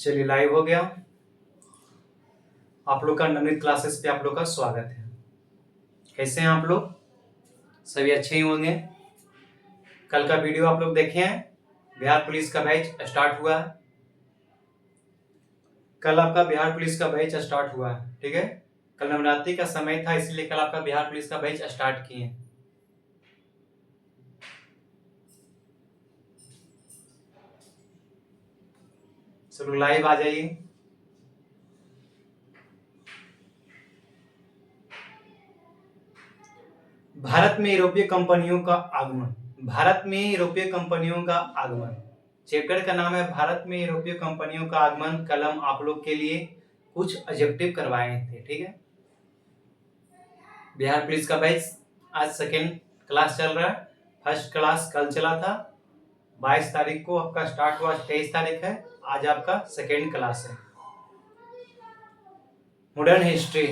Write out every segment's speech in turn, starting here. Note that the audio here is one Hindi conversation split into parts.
चलिए लाइव हो गया। आप लोग का नवनीत क्लासेस पे आप लोग का स्वागत है। कैसे हैं आप लोग? सभी अच्छे ही होंगे। कल का वीडियो आप लोग देखे हैं, बिहार पुलिस का बैच स्टार्ट हुआ है। कल आपका बिहार पुलिस का बैच स्टार्ट हुआ है, ठीक है। कल नवरात्रि का समय था, इसलिए कल आपका बिहार पुलिस का बैच स्टार्ट किए हैं। सब लोग लाइव आ जाइए। भारत में यूरोपीय कंपनियों का आगमन। भारत में यूरोपीय कंपनियों का आगमन, चैप्टर का नाम है भारत में यूरोपीय कंपनियों का आगमन। कल हम आप लोग के लिए कुछ ऑब्जेक्टिव करवाए थे, ठीक है। बिहार पुलिस का बैच आज सेकेंड क्लास चल रहा है। फर्स्ट क्लास कल चला था, 22 तारीख को आपका स्टार्ट हुआ, 23 तारीख है। आज आपका सेकेंड क्लास है। मॉडर्न हिस्ट्री,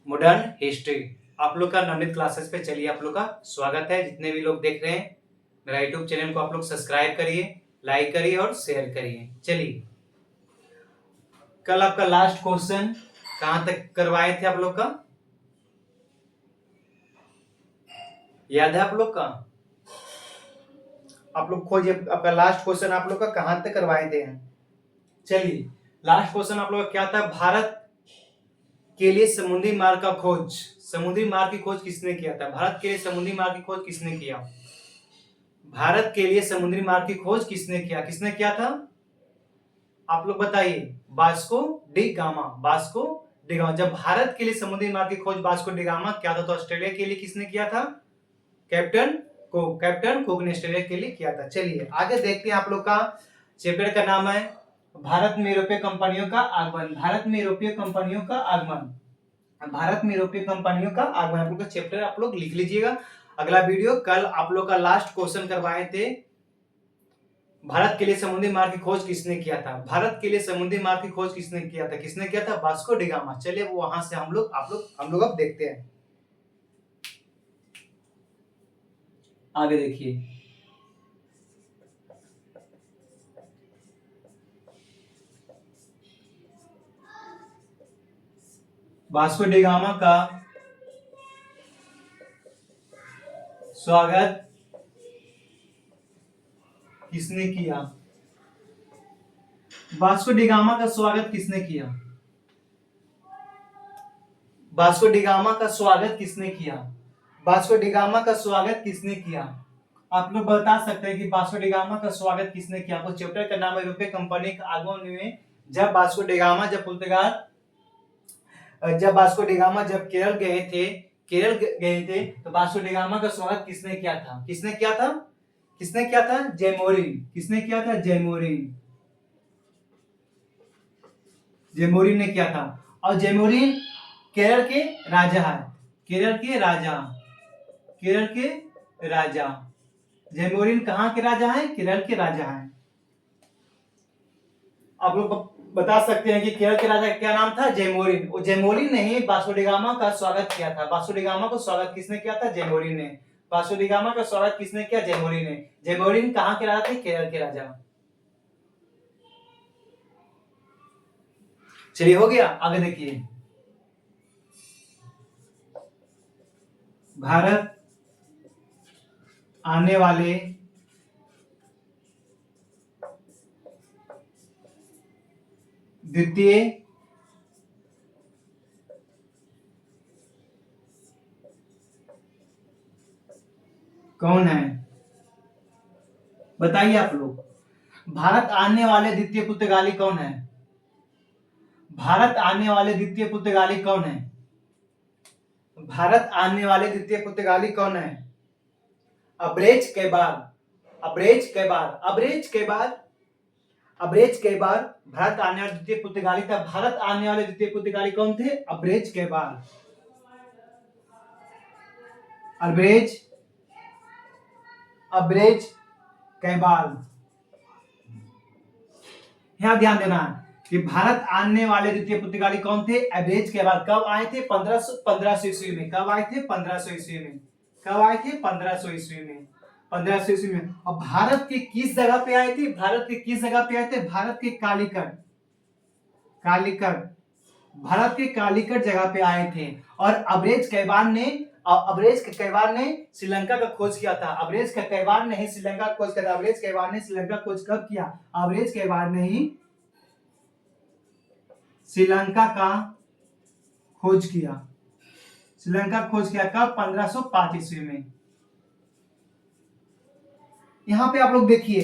मॉडर्न हिस्ट्री आप लोग का नवनीत क्लासेस पे। चलिए आप लोग का स्वागत है। जितने भी लोग देख रहे हैं मेरा यूट्यूब चैनल को आप लोग सब्सक्राइब करिए, लाइक करिए और शेयर करिए। चलिए, कल आपका लास्ट क्वेश्चन कहां तक करवाए थे आप लोग का? याद है आप लोग का? आप लोग खोजिए, आपका लास्ट क्वेश्चन आप लोग का कहां तक करवाए थे। चलिए, लास्ट क्वेश्चन आप लोग का क्या था? भारत के लिए समुद्री मार्ग का खोज। समुद्री मार्ग की खोज किसने किया था? भारत के लिए समुद्री मार्ग की खोज किसने किया? भारत के लिए समुद्री मार्ग की खोज किसने किया? किसने किया था? आप लोग बताइए। Vasco D gamma. Vasco D gamma. जब भारत के लिए समुद्री मार्ग की खोज वास्को डी गामा किया था, तो ऑस्ट्रेलिया के लिए किसने किया था? Captain cook. कैप्टन कुक ने ऑस्ट्रेलिया के लिए किया था। चलिए आगे देखते हैं। आप लोग का चैप्टर का नाम है भारत में यूरोपीय कंपनियों का आगमन। भारत में यूरोपीय कंपनियों का आगमन। भारत में यूरोपीय कंपनियों का आगमन आप लोग का चैप्टर आप लोग लिख लीजिएगा। अगला वीडियो कल आप लोग का लास्ट क्वेश्चन करवाए थे, भारत के लिए समुद्री मार्ग की खोज किसने किया था? भारत के लिए समुद्री मार्ग की खोज किसने किया था? किसने किया था? Vasco D gamma. चलिए वो वहां से हम लोग अब देखते हैं। आगे देखिए, वास्को डी गामा का स्वागत किसने किया? वास्को डी गामा का स्वागत किसने किया? वास्को डी गामा का स्वागत किसने किया? वास्को डी गामा का स्वागत किसने किया? आप लोग बता सकते हैं कि वास्को डी गामा का स्वागत किसने किया? आपको चैप्टर का नाम है यूरोपीय कंपनी का आगमन में। जब वास्को डी गामा जब पुर्तगाल जब वास्को डी गामा जब केरल गए थे तो वास्को डी गामा का स्वागत किसने किया था? किसने किया था? किसने किया था? जयमोरिन। किसने किया था? जयमोरिन। जयमोरिन ने किया था। और जयमोरिन केरल के राजा है। केरल के राजा। केरल के राजा जयमोरिन कहाँ के राजा है? केरल के राजा है। आप लोग बता सकते हैं कि केरल के राजा का क्या नाम था? जयमोरिन। वो जयमोरिन ने ही वास्को डी गामा का स्वागत किया था। वास्को डी गामा को स्वागत किसने किया था? जयमोरिन ने। वास्को डी गामा का स्वागत किसने किया? जयमोरिन ने। जयमोरिन कहाँ के राजा थे? केरल के राजा। चलिए हो गया। आगे देखिए, भारत आने वाले द्वितीय कौन है? बताइए आप लोग। भारत आने वाले द्वितीय पुर्तगाली कौन है? भारत आने वाले द्वितीय पुर्तगाली कौन है? भारत आने वाले द्वितीय पुर्तगाली कौन है? अब्रेज के बाद। अब्रेज के बाद। अब्रेज के बाद। अब्रेज के बाद भारत आने वाले द्वितीय पुर्तगाली था। भारत आने वाले द्वितीय पुर्तगाली कौन थे? अब्रेज के बाद। अब्रेज अब्रेज कैबाल। यहां ध्यान देना कि भारत आने वाले द्वितीय पुर्तगाली कौन थे? अब्रेज कैबाल। कब आए थे? 1500 ईस्वी में। कब आए थे? 1500 ईस्वी में। कब आए थे? 1500 ईस्वी में। 1500 ईस्वी में। और भारत के किस जगह पे आए थे? भारत के किस जगह पे आए थे? भारत के कालीकट। कालीकट, भारत के कालीकट जगह पे आए थे। और अब्रेज कैवार ने श्रीलंका का खोज किया था। अब्रेज कैवार ने ही श्रीलंका का खोज किया था। अब्रेज कैवार ने श्रीलंका का खोज कब किया? अब्रेज कैवार ने ही श्रीलंका का खोज किया। श्रीलंका खोज किया कब? 1505 ईस्वी में। यहां पे आप लोग देखिए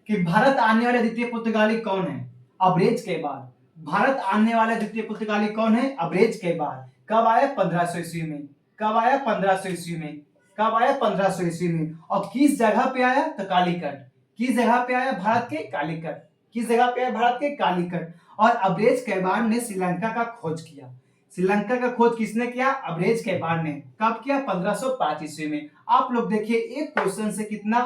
कि भारत आने वाले द्वितीय पुर्तगाली कौन है? अब्रेज कैवार। भारत आने वाले द्वितीय पुर्तगाली कौन है? अब्रेज कैवार। कब आया? 1500 ईस्वी में। कब आया? 1500 ईस्वी में। कब आया? 1500 ईस्वी में। और किस जगह पे आया? तो कालीकट। किस जगह पे आया? भारत के कालीकट। किस जगह पे आया? भारत के कालीकट। और अब्रेज कैवार ने श्रीलंका का खोज किया। श्रीलंका का खोज किसने किया? अब्रेज कैवार ने। कब किया? 1505 ईस्वी में। आप लोग देखिए एक क्वेश्चन से कितना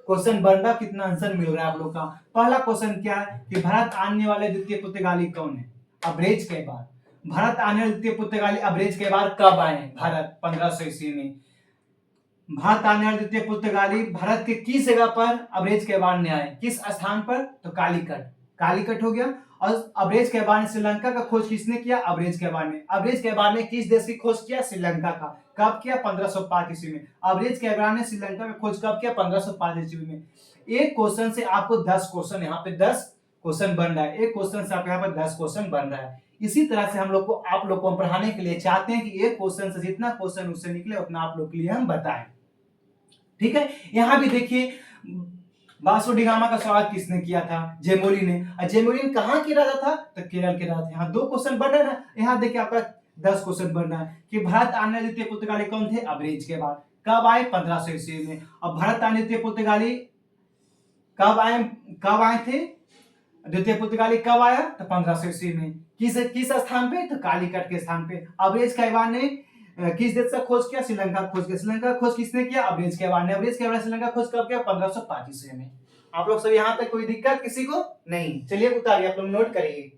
क्वेश्चन बन रहा, कितना आंसर मिल रहा है आप लोग का। पहला क्वेश्चन क्या है कि भारत आने वाले द्वितीय पुर्तगाली कौन है? अब्रेज कैवार। भारत आने वाले द्वितीय पुर्तगाली अब्रेज कैवार कब आए? भारत 1500 ईस्वी में। भारत आने वाले द्वितीय पुर्तगाली भारत के किस जगह पर अब्रेज कैवार ने आए? किस स्थान पर? तो कालीकट। कालीकट हो गया। और अब्रेज कैवार ने श्रीलंका का खोज किसने किया? अब्रेज कैवार ने। अब्रेज कैवार ने किस देश की खोज किया? श्रीलंका का। कब किया? 1505 ईस्वी में। अब्रेज कैवार ने श्रीलंका का खोज कब किया? 1505 ईस्वी में। एक क्वेश्चन से आपको 10 क्वेश्चन, यहाँ पे 10 क्वेश्चन बन रहा है। एक क्वेश्चन से आपको यहाँ पर 10 क्वेश्चन बन रहा है। इसी तरह से हम लोग को आप लोग को पढ़ाने के लिए चाहते हैं कि एक क्वेश्चन से जितना क्वेश्चन उससे निकले उतना आप लोग के लिए हम बताएं। ठीक है। यहां भी देखिए वास्को डी गामा का स्वागत किसने किया था? जेमोली ने। और जेमोली ने कहां के राजा था? तो केरल के राजा थे। यहाँ 2 क्वेश्चन बन रहा है। यहाँ देखिए आपका 10 क्वेश्चन बन रहा है कि भारत आने वाले द्वितीय पुर्तगाली कौन थे? अब्रेज कैवार। कब आए? 1500 ईस्वी में। और भारत आने द्वितीय पुर्तगाली कब आए थे? द्वितीय पुर्तगाली कब आया? तो 1500 ईस्वी में। किस स्थान पे? तो कालीकट के स्थान पे। अब्रेज कैवार ने किस देश का खोज किया? श्रीलंका खोज किया। श्रीलंका खोज किसने किया? अब्रेज कैवार ने। अब्रेज कैवार श्रीलंका खोज कब किया? 1505 ईस्वी में। आप लोग सब यहाँ तक कोई दिक्कत किसी को नहीं? चलिए उतारिए, आप लोग नोट करिए।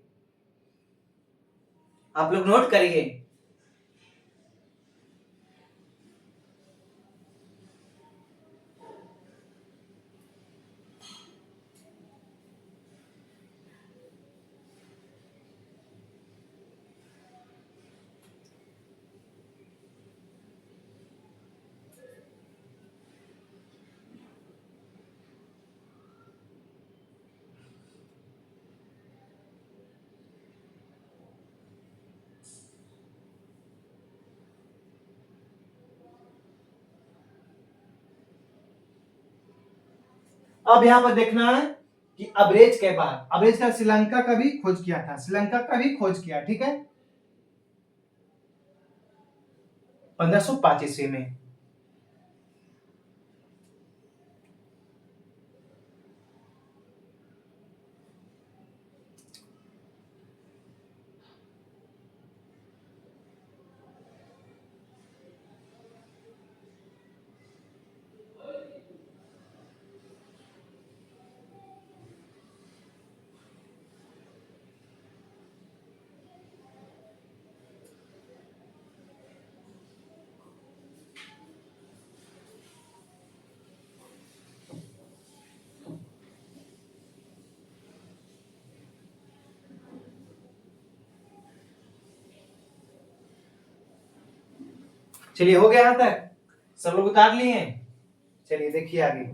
आप लोग नोट करिए। अब यहाँ पर देखना है कि अब्रेज का श्रीलंका का भी खोज किया था। श्रीलंका का भी खोज किया। ठीक है, 1505 ईस्वी में। चलिए हो गया यहां तक, सब लोग उतार लिए हैं। चलिए देखिए आगे।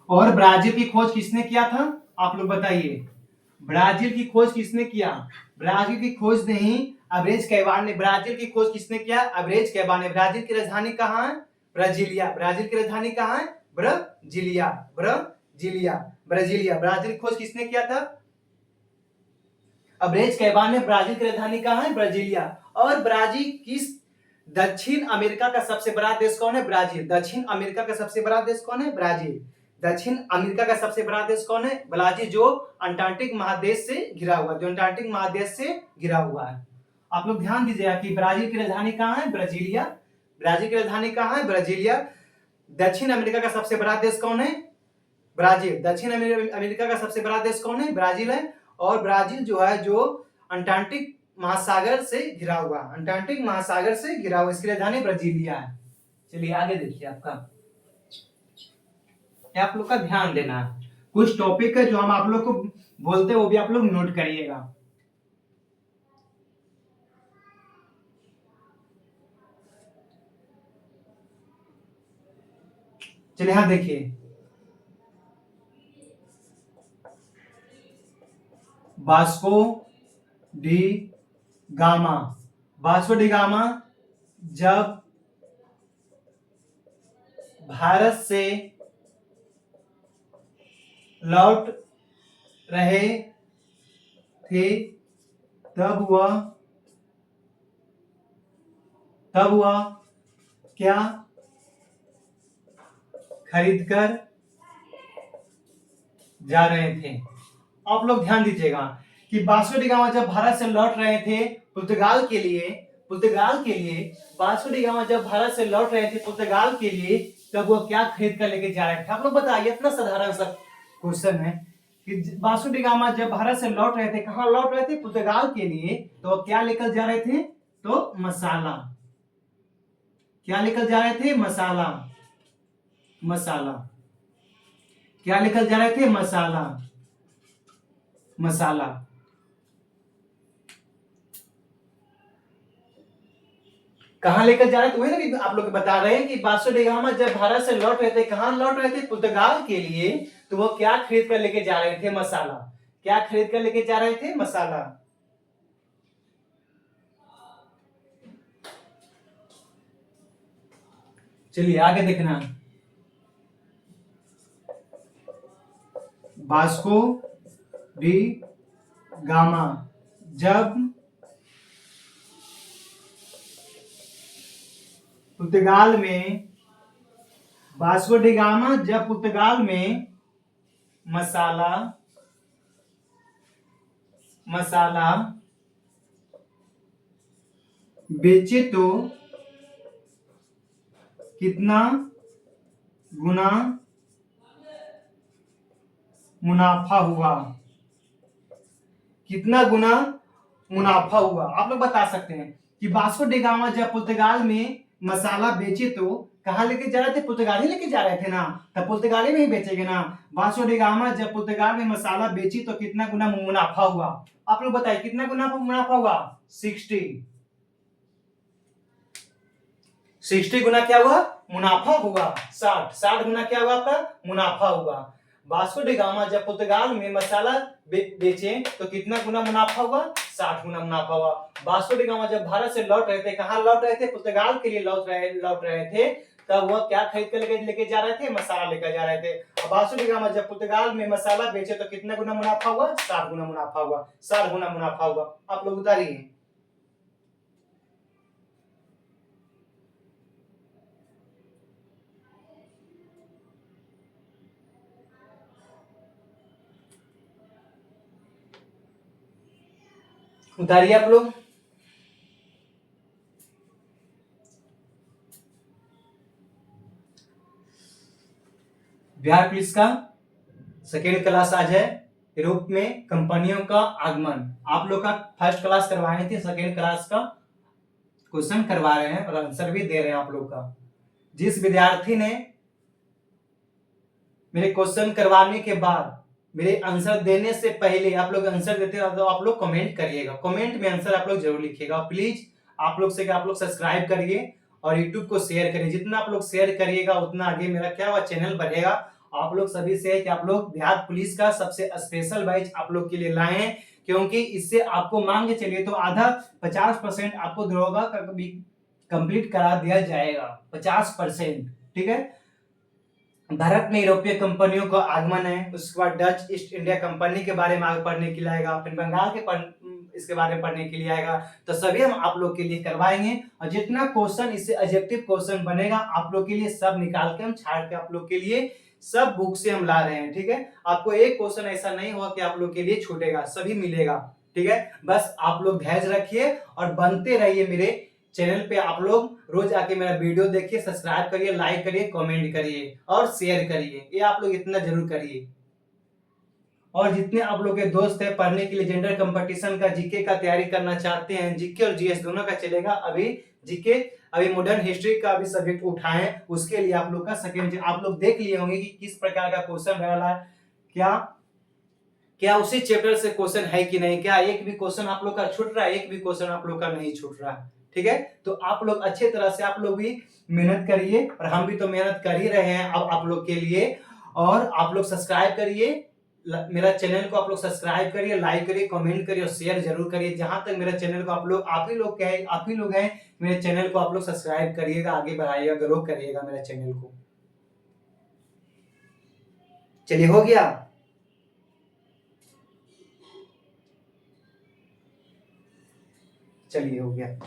और ब्राजील की खोज किसने किया था? आप लोग बताइए, ब्राजील की खोज किसने किया? ब्राजील की खोज नहीं, अब्रेज कैवार ने। ब्राजील की खोज किसने किया? अब्रेज कैवार ने। ब्राजील की राजधानी कहाँ है? ब्राजीलिया। ब्राजील की राजधानी कहाँ है? ब्राजीलिया। ब्राजीलिया। ब्राजीलिया। ब्राजील की खोज किसने किया था? अब्रेज कैवार ने। ब्राजील की राजधानी कहाँ है? ब्राजीलिया। और ब्राजील किस दक्षिण अमेरिका का सबसे बड़ा देश कौन है? ब्राजील। दक्षिण अमेरिका का सबसे बड़ा देश कौन है? ब्राजील। दक्षिण अमेरिका का सबसे बड़ा देश कौन है? ब्राजील, जो अंटार्कटिक महादेश से घिरा हुआ, जो अंटार्कटिक महादेश से घिरा हुआ है। आप लोग ध्यान दीजिएगा कि ब्राजील की राजधानी कहाँ है? ब्राजीलिया। ब्राजील की राजधानी कहाँ है? ब्राजीलिया। दक्षिण अमेरिका का सबसे बड़ा देश कौन है? ब्राजील। दक्षिण अमेरिका का सबसे बड़ा देश कौन है? ब्राजील है। और ब्राजील जो है जो अंटार्कटिक महासागर से घिरा हुआ, अंटार्कटिक महासागर से घिरा हुआ, इसकी राजधानी ब्राजीलिया है। चलिए आगे देखिए, आपका आप लोग का ध्यान देना, कुछ टॉपिक है जो हम आप लोग को बोलते हैं वो भी आप लोग नोट करिएगा। चलिए यहां देखिए, Vasco D gamma. Vasco D gamma जब भारत से लौट रहे थे तब वह क्या खरीदकर जा रहे थे? आप लोग ध्यान दीजिएगा कि वास्को डी गामा जब भारत से लौट रहे थे पुर्तगाल के लिए वास्को डी गामा जब भारत से लौट रहे थे पुर्तगाल के लिए, तब वो क्या खरीद कर लेके जा रहे थे? आप लोग बताइए, इतना साधारण सा क्वेश्चन है कि वास्को डी गामा जब भारत से लौट रहे थे, कहां लौट रहे थे? पुर्तगाल के लिए। तो वो क्या लेकर जा रहे थे? तो मसाला। क्या लेकर जा रहे थे? मसाला। क्या लेकर जा रहे थे? मसाला। कहां लेकर जा रहे थे? वही ना कि आप लोग बता रहे हैं कि वास्को डी गामा जब भारत से लौट रहे थे, कहां लौट रहे थे? पुर्तगाल के लिए। तो वो क्या खरीद कर लेके जा रहे थे? मसाला। क्या खरीद कर लेके जा रहे थे? मसाला। चलिए आगे देखना, वास्को डी गामा जब पुर्तगाल में मसाला बेचे तो कितना गुना मुनाफा हुआ? कितना गुना मुनाफा हुआ? आप लोग बता सकते हैं कि वास्को डी गामा जब पुर्तगाल में मसाला बेचे तो कहां लेके जा रहे थे? पुर्तगाल ही लेके जा रहे थे ना, तब पुर्तगाली में ही बेचेंगे ना। वास्को डी गामा जब पुर्तगाल में मसाला बेची तो कितना गुना मुनाफा हुआ? आप लोग बताइए, कितना गुना मुनाफा हुआ? 60 गुना क्या हुआ? मुनाफा हुआ। 60 गुना क्या हुआ? आपका मुनाफा हुआ। वास्को डी गामा जब पुर्तगाल में मसाला बेचे तो कितना गुना मुनाफा हुआ? 60 गुना मुनाफा हुआ। वास्को डी गामा जब भारत से लौट रहे थे, कहां लौट रहे थे? पुर्तगाल के लिए लौट रहे थे, तब वह क्या खरीद कर लेके जा रहे थे? मसाला लेकर जा रहे थे। अब वास्को डी गामा जब पुर्तगाल में मसाला बेचे तो कितना गुना मुनाफा हुआ? 60 गुना मुनाफा हुआ। 60 गुना मुनाफा हुआ। आप लोग उतारिए। उतारिए आप लोग। बिहार पुलिस का सेकेंड क्लास आज है, यूरोप में कंपनियों का आगमन। आप लोग का फर्स्ट क्लास करवाए थे, सेकेंड क्लास का क्वेश्चन करवा रहे हैं और आंसर भी दे रहे हैं आप लोग का। जिस विद्यार्थी ने मेरे क्वेश्चन करवाने के बाद मेरे आंसर देने से पहले आप लोग आंसर देते हो तो आप लोग कमेंट करिएगा, कमेंट में आंसर आप लोग जरूर लिखिएगा। प्लीज आप लोग से आप लोग सब्सक्राइब करिए और यूट्यूब को शेयर करिए। जितना आप लोग शेयर करिएगा उतना आगे मेरा क्या हुआ चैनल बढ़ेगा। आप लोग सभी से है कि आप लोग बिहार पुलिस का सबसे स्पेशल बैच आप लोग के लिए लाए हैं, क्योंकि इससे आपको मान के चलिए तो आधा 50% आपको दरोगा का कंप्लीट करा दिया जाएगा। 50%, ठीक है। भारत में यूरोपीय कंपनियों का आगमन है, उसके बाद डच ईस्ट इंडिया कंपनी के बारे में आगे पढ़ने के लिए आएगा, फिर बंगाल के इसके बारे में पढ़ने के लिए आएगा। तो सभी हम आप लोग के लिए करवाएंगे और जितना क्वेश्चन इससे ऑब्जेक्टिव क्वेश्चन बनेगा आप लोग के लिए सब निकाल के हम छाड़ के आप लोग के लिए सब बुक से हम ला रहे हैं, ठीक है। आपको एक क्वेश्चन ऐसा नहीं होगा कि आप लोग के लिए छूटेगा, सभी मिलेगा, ठीक है। बस आप लोग धैर्य रखिए और बनते रहिए मेरे चैनल पे आप लोग रोज आके मेरा वीडियो देखिए, सब्सक्राइब करिए, लाइक करिए, कमेंट करिए और शेयर करिए। ये आप लोग इतना जरूर करिए। और जितने आप लोग के दोस्त हैं पढ़ने के लिए जेंडर कंपटीशन का, जीके का तैयारी करना चाहते हैं, जीके और जीएस दोनों का चलेगा। अभी जीके, अभी मॉडर्न हिस्ट्री का भी सब्जेक्ट उठाएं, उसके लिए आप लोग का सेकंड, आप लोग देख लिए होंगे कि किस प्रकार का क्वेश्चन रहा है, क्या क्या उसी चैप्टर से क्वेश्चन है कि नहीं, क्या एक भी क्वेश्चन आप लोग का छूट रहा है, एक भी क्वेश्चन आप लोग का नहीं छूट रहा। ठीक है, तो आप लोग अच्छे तरह से आप लोग भी मेहनत करिए, और हम भी तो मेहनत कर ही रहे हैं अब आप लोग के लिए। और आप लोग सब्सक्राइब करिए, मेरा चैनल को आप लोग सब्सक्राइब करिए, लाइक करिए, कमेंट करिए और शेयर जरूर करिए। जहां तक मेरा चैनल को आप ही लोग हैं, मेरे चैनल को आप लोग सब्सक्राइब करिएगा, आगे बढ़ाइएगा, ग्रो करिएगा मेरा चैनल को। चलिए, हो गया। चलिए, हो गया।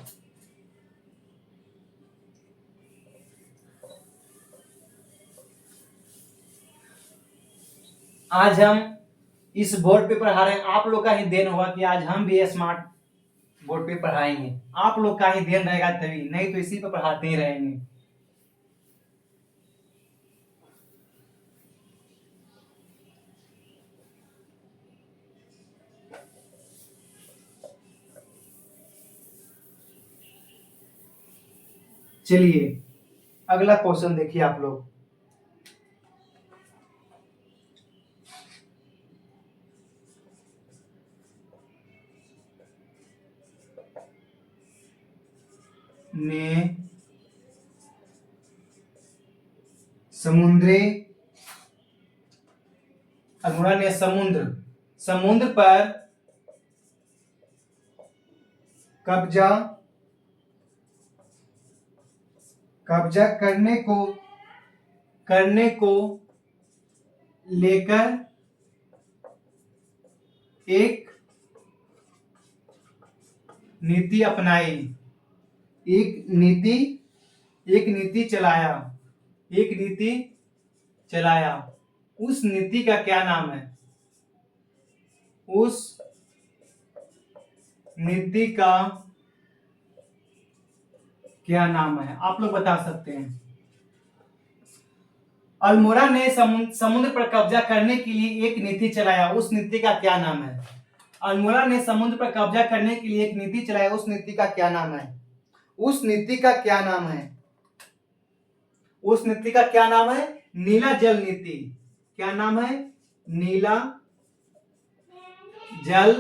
आज हम इस बोर्ड पे पढ़ा रहे हैं, आप लोग का ही देन होगा कि आज हम भी स्मार्ट बोर्ड पे पढ़ाएंगे। आप लोग का ही देन रहेगा तभी, नहीं तो इसी पे पढ़ाते ही रहेंगे। चलिए, अगला क्वेश्चन देखिए आप लोग। ने समुद्री, अल्मोड़ा ने समुद्र पर कब्जा कब्जा करने को लेकर एक नीति अपनाई, एक नीति चलाया, एक नीति चलाया। उस नीति का क्या नाम है? उस नीति का क्या नाम है? आप लोग बता सकते हैं। अल्मोड़ा ने समुद्र पर कब्जा करने के लिए एक नीति चलाया, उस नीति का क्या नाम है? अल्मोड़ा ने समुद्र पर कब्जा करने के लिए एक नीति चलाया, उस नीति का क्या नाम है? उस नीति का क्या नाम है? उस नीति का क्या नाम है? नीला जल नीति। क्या नाम है? नीला जल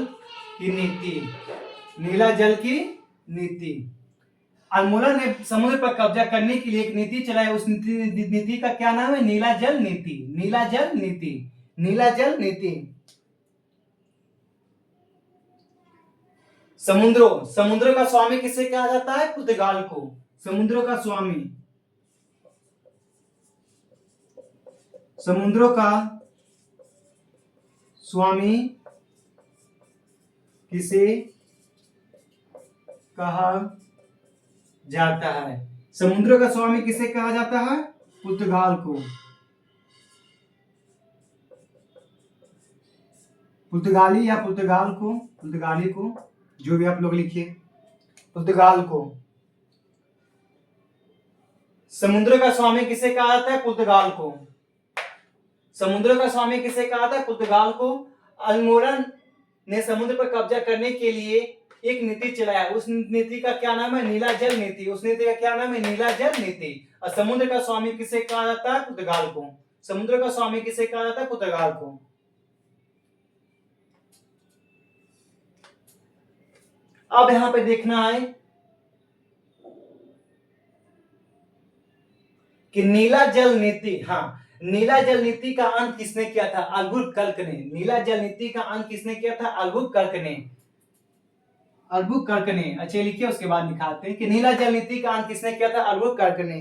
की नीति। नीला जल की नीति। अल्मोड़ा ने समुद्र पर कब्जा करने के लिए एक नीति चलाई, उस नीति का क्या नाम है? नीला जल नीति। नीला जल नीति। नीला जल नीति। समुद्रों का स्वामी किसे कहा जाता है? पुर्तगाल को। समुद्रों का स्वामी, समुद्रों का स्वामी किसे कहा जाता है? समुद्रों का स्वामी किसे कहा जाता है? पुर्तगाल को। पुर्तगाली या पुर्तगाली को, जो भी आप लोग लिखिए, पुर्तगाल को। समुद्र का स्वामी किसे कहा जाता है? पुर्तगाल को। समुद्र का स्वामी किसे कहा जाता है? पुर्तगाल को। अल्मोड़ा ने समुद्र पर कब्जा करने के लिए एक नीति चलाया, उस नीति का क्या नाम है? नीला जल नीति। उस नीति का क्या नाम है? नीला जल नीति। और समुद्र का स्वामी किसे कहा जाता है? पुर्तगाल को। समुद्र का स्वामी किसे कहा जाता है? पुर्तगाल को। अब यहां पे देखना है कि नीला जल नीति, हाँ, नीला जल नीति का अंत किसने किया था? अल्बुकर्क ने। नीला जल नीति का अंत किसने किया था? अल्बुकर्क ने। अल्बुकर्क ने। अच्छा, लिखिए, उसके बाद दिखाते हैं कि नीला जल नीति का अंत किसने किया था? अल्बुकर्क ने।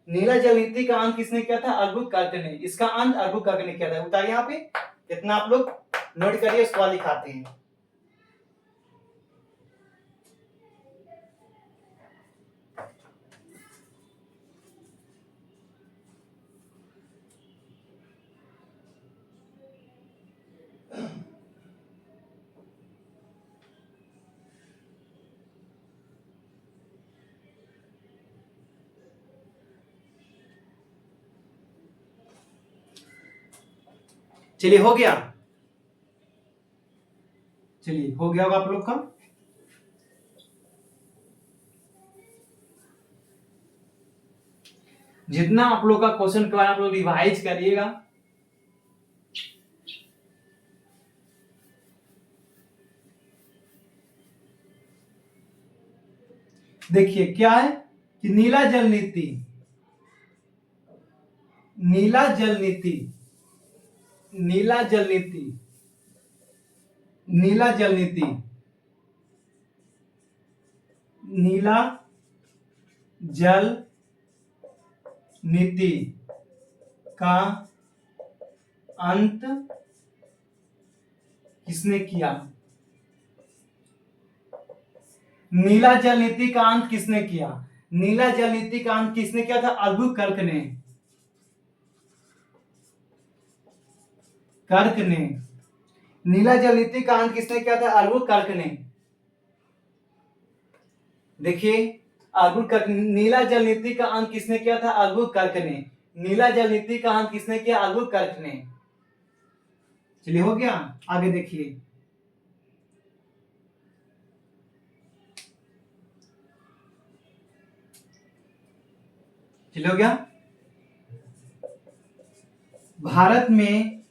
नीला जल नीति का अंत किसने किया था? अल्बुकर्क ने। इसका अंत अल्बुकर्क ने किया था। उतारिए यहाँ पे, कितना आप लोग नोट करिए, उसके बाद दिखाते हैं। चलिए हो गया, चलिए हो गया होगा आप लोग का। जितना आप लोग का क्वेश्चन के बारे में आप लोग रिवाइज करिएगा। देखिए क्या है कि नीला जल नीति, नीला जल नीति, नीला जल नीति, नीला जल नीति, नीला जल नीति का अंत किसने किया? नीला जल नीति का अंत किसने किया? नीला जल नीति का अंत किसने किया था? अल्बुकर्क ने, कर्क ने। नीला जल नीति का अंत किसने किया था? अल्बुकर्क ने। देखिए अल्बुकर्क, नीला जल नीति का अंत किसने किया था? अल्बुकर्क ने। नीला जल नीति का अंत किसने किया? अल्बुकर्क ने। चलिए हो गया, आगे देखिए। चलिए हो गया। भारत में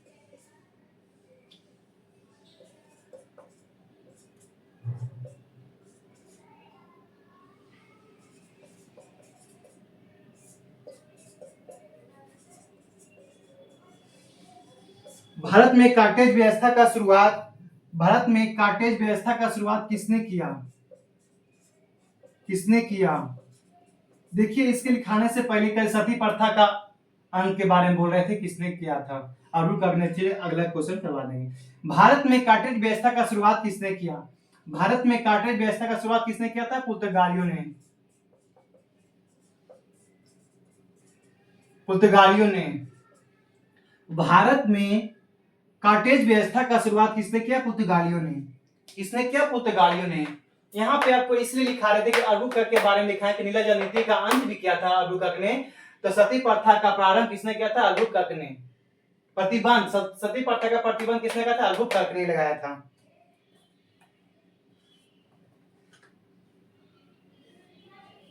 भारत में कार्टेज व्यवस्था का शुरुआत, भारत में कार्टेज व्यवस्था का शुरुआत किसने किया? किसने किया? देखिए इसके लिखाने से पहले कल सती प्रथा का अंत के बारे में बोल रहे थे, किसने किया था? अल्बुकर्क ने। चलिए अगला क्वेश्चन करवा देंगे। भारत में कार्टेज व्यवस्था का शुरुआत किसने किया? भारत में कार्टेज व्यवस्था का शुरुआत किसने किया था? पुर्तगालियों ने। पुर्तगालियों ने। भारत में कार्टेज व्यवस्था का शुरुआत किसने किया? पुर्तगालियों ने। किसने किया? पुर्तगालियों ने। यहाँ पे आपको इसलिए लिखा रहे थे कि अल्बुकर्क के बारे में लिखा है कि नीला जल नीति का अंत भी किया था अल्बुकर्क ने। तो सती प्रथा का प्रारंभ किसने किया था? अल्बुकर्क ने। प्रतिबंध, सती प्रथा का प्रतिबंध किसने किया था? अल्बुकर्क ने लगाया था।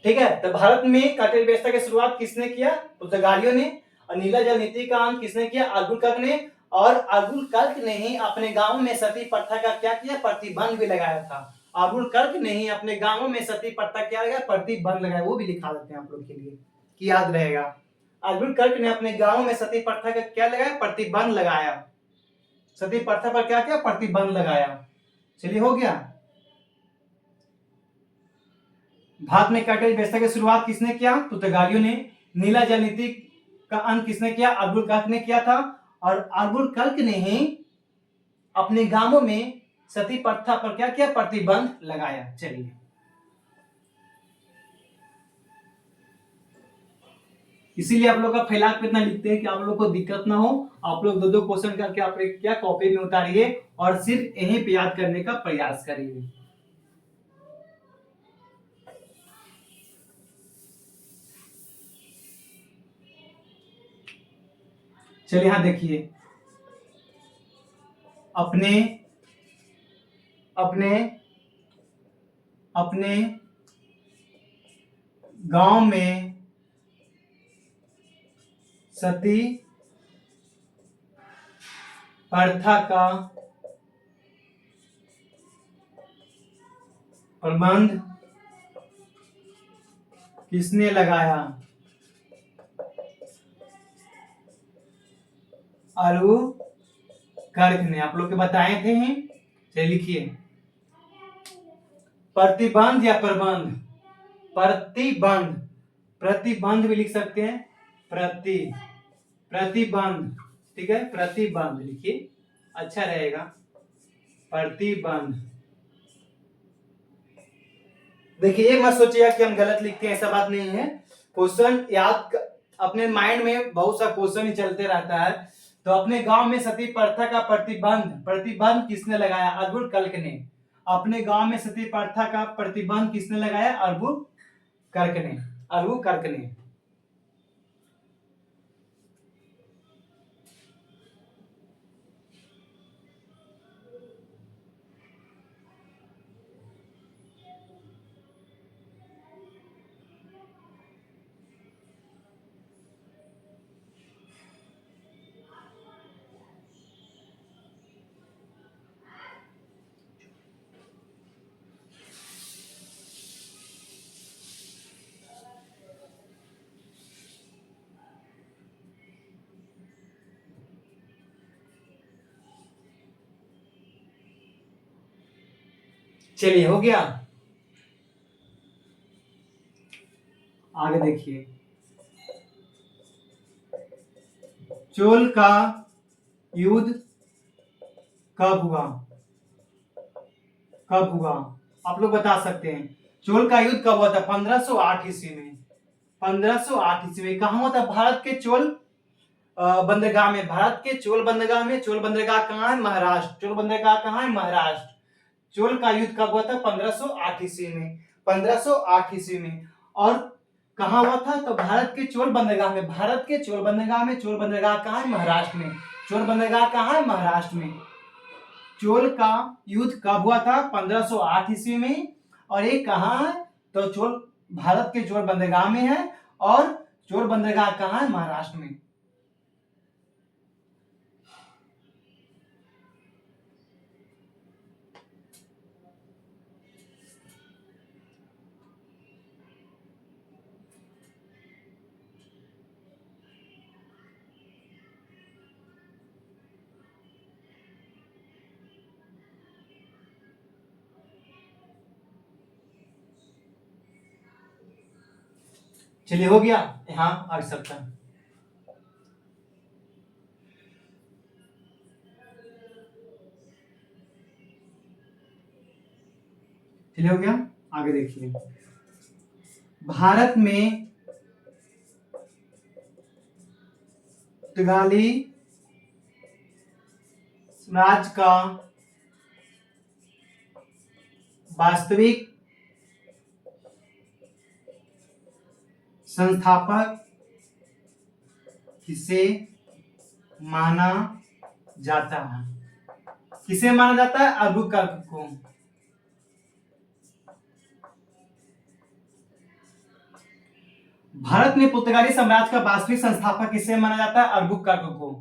ठीक है, तो भारत में कार्टेज व्यवस्था की शुरुआत किसने किया? पुर्तगालियों ने। और नीला जल नीति का अंत किसने किया? अल्बुकर्क ने। और अल्बुकर्क ने ही अपने गांव में सती प्रथा का क्या किया? प्रतिबंध भी लगाया था। अल्बुकर्क ने ही अपने गांवों में सती प्रथा क्या लगाया? प्रतिबंध लगाया। वो भी लिखा देते हैं आप लोग के लिए कि याद रहेगा। अल्बुकर्क ने अपने गांवों में सती प्रथा का क्या लगाया? प्रतिबंध लगाया। सती प्रथा पर क्या किया? प्रतिबंध लगाया। चलिए हो गया। भारत में कार्टेज व्यवस्था की शुरुआत किसने किया? पुर्तगालियों ने। नीला जल नीति का अंत किसने किया? अल्बुकर्क ने किया था। और अल्बुकर्क ने ही अपने गांवों में सती प्रथा पर क्या किया? प्रतिबंध लगाया। चलिए इसीलिए आप लोग का फैलाव कितना लिखते हैं कि आप लोग को दिक्कत ना हो। आप लोग दो दो क्वेश्चन करके आप क्या कॉपी में उतारिए और सिर्फ यहीं पे याद करने का प्रयास करिए। चलिए यहां देखिए, अपने अपने अपने गांव में सती प्रथा का प्रबंध किसने लगाया? अल्बुकर्क ने। आप लोग के बताए थे। चलिए लिखिए, प्रतिबंध या प्रबंध? प्रतिबंध, प्रतिबंध भी लिख सकते हैं। प्रतिबंध, ठीक है, प्रतिबंध लिखिए, अच्छा रहेगा। प्रतिबंध। देखिए ये मत सोचिएगा कि हम गलत लिखते हैं, ऐसा बात नहीं है। क्वेश्चन याद अपने माइंड में बहुत सा क्वेश्चन ही चलते रहता है। तो अपने गांव में सती प्रथा का प्रतिबंध, प्रतिबंध किसने लगाया? अल्बुकर्क ने। अपने गांव में सती प्रथा का प्रतिबंध किसने लगाया? अल्बुकर्क ने। अल्बुकर्क ने। चलिए हो गया। आगे देखिए, चोल का युद्ध कब हुआ? कब हुआ आप लोग बता सकते हैं? चोल का युद्ध कब हुआ था? 1508 ईस्वी में। 1508 ईस्वी में कहा हुआ था? भारत के चोल बंदरगाह में। भारत के चोल बंदरगाह में। चोल बंदरगाह कहाँ है? महाराष्ट्र। चोल बंदरगाह कहाँ है? महाराष्ट्र। चोल का युद्ध कब हुआ था? 1508 ईस्वी में। 1508 ईस्वी में। और कहाँ हुआ था? तो भारत के चोल बंदरगाह में। भारत के चोल बंदरगाह में। चोल बंदरगाह कहाँ है? महाराष्ट्र में। चोल बंदरगाह कहाँ है? महाराष्ट्र में। चोल का युद्ध कब हुआ था? 1508 ईस्वी में। और ये कहाँ है? तो चोल भारत के चोल बंदरगाह में है। और चोल बंदरगाह कहाँ है? महाराष्ट्र में। चलिए हो गया। हाँ आ सकता है। चलिए हो गया। आगे देखिए, भारत में पुर्तगाली साम्राज्य का वास्तविक संस्थापक किसे माना जाता है? किसे माना जाता है? अल्बुकर्क को। भारत में पुर्तगाली साम्राज्य का वास्तविक संस्थापक किसे माना जाता है? अल्बुकर्क को।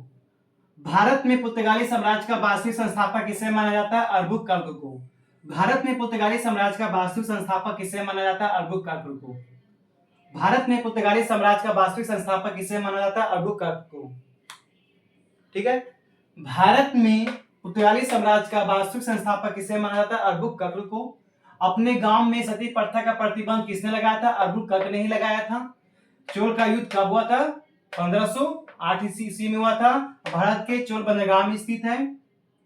भारत में पुर्तगाली साम्राज्य का वास्तविक संस्थापक किसे माना जाता है? अल्बुकर्क को। भारत में पुर्तगाली साम्राज्य का वास्तविक संस्थापक किसे माना जाता है? अल्बुकर्क को। भारत में पुर्तगाली साम्राज्य का वास्तविक संस्थापक किसे माना जाता है? अल्बुकर्क को। ठीक है। भारत में पुर्तगाली साम्राज्य का वास्तविक संस्थापक किसे माना जाता है? अल्बुकर्क को। अपने गांव में सती प्रथा का प्रतिबंध किसने लगाया था? अल्बुकर्क ने ही लगाया था। चोल का युद्ध कब हुआ था? 1508 ईस्वी में हुआ था। भारत के चोल बंदरगाह में स्थित है।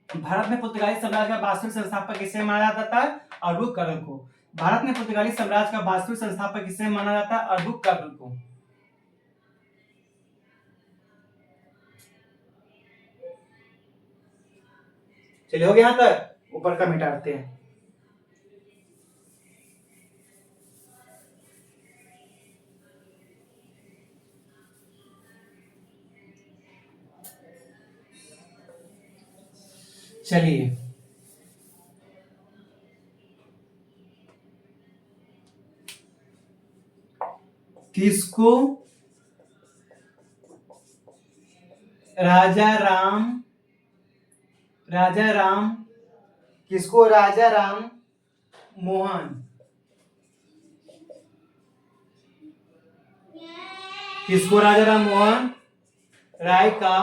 भारत में पुर्तगाली साम्राज्य का वास्तविक संस्थापक किसे माना जाता था? अल्बुकर्क को। भारत में पुर्तगाली साम्राज्य का वास्तविक संस्थापक किसे माना जाता है? अल्बुकर्क को। चलिए हो गया यहां तक। ऊपर का मिटाते हैं। चलिए, किसको राजा राम किसको राजा राम मोहन किसको राजा राम मोहन राय का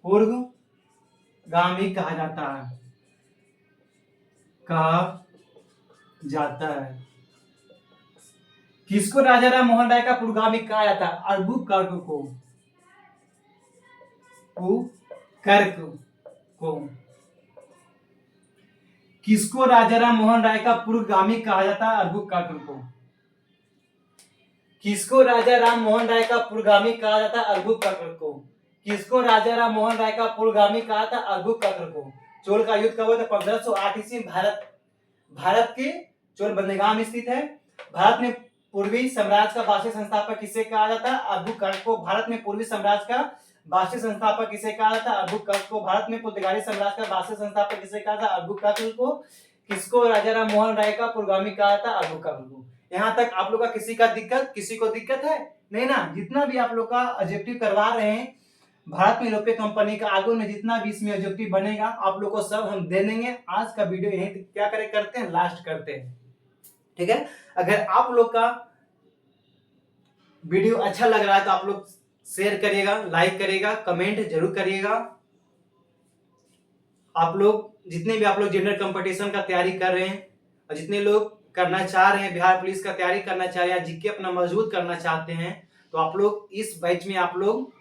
पूर्वगामी कहा जाता है? कहा जाता है। किसको राजा राम मोहन राय का पूर्वगामी कहा जाता है? अल्बुकर्क को। कर्क को। किसको राजा राम मोहन राय का पूर्वगामी कहा जाता है? अल्बुकर्क को। किसको राजा राम मोहन राय का पूर्वगामी कहा जाता है? अल्बुकर्क को। किसको राजा राम मोहन राय का पूर्वगामी कहा था? अल्बुकर्क को। चोल का युद्ध कब हुआ था? 1508 ईस्वी। भारत के चोल बंदरगाह में स्थित है। भारत में पूर्वी साम्राज्य का वास्तविक संस्थापक किसे कहा जाता है? अल्बुकर्क को। भारत में पूर्वी साम्राज्य का वास्तविक संस्थापक किसे कहा जाता है? अल्बुकर्क को। भारत में पुर्तगाली साम्राज्य का वास्तविक संस्थापक किसे कहा था? अल्बुकर्क को। किसको राजा राम मोहन राय का पूर्वगामी कहा था? अल्बुकर्क को। यहाँ तक आप लोग का किसी को दिक्कत है? नहीं ना। जितना भी आप लोग का ऑब्जेक्टिव करवा रहे हैं भारत में यूरोपीय कंपनी का आगे में जितना भी इसमें ऑब्जेक्टिव बनेगा आप लोग को सब हम दे देंगे। आज का वीडियो यहीं क्या करते हैं, लास्ट करते हैं। ठीक है। अगर आप लोग का वीडियो अच्छा लग रहा है तो आप लोग शेयर करिएगा, लाइक करिएगा, कमेंट जरूर करिएगा। आप लोग जितने भी आप लोग जनरल कंपटीशन का तैयारी कर रहे हैं और जितने लोग करना चाह रहे हैं, बिहार पुलिस का तैयारी करना चाह रहे हैं या जीके अपना मजबूत करना चाहते हैं, तो आप लोग इस बैच में आप लोग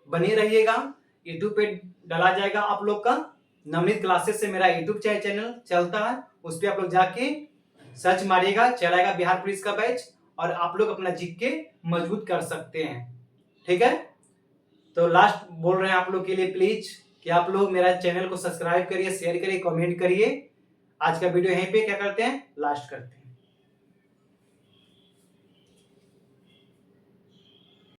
बने रहिएगा। यूट्यूब पे डाला जाएगा आप लोग का नवनीत क्लासेस से मेरा यूट्यूब चैनल चलता है, उस पर आप लोग जाके सर्च मारिएगा, चलाएगा बिहार पुलिस का बैच और आप लोग अपना जीके मजबूत कर सकते हैं। ठीक है, तो लास्ट बोल रहे हैं आप लोग के लिए प्लीज कि आप लोग मेरा चैनल को सब्सक्राइब करिए, शेयर करिए, कमेंट करिए। आज का वीडियो यहीं पे क्या करते हैं, लास्ट करते हैं।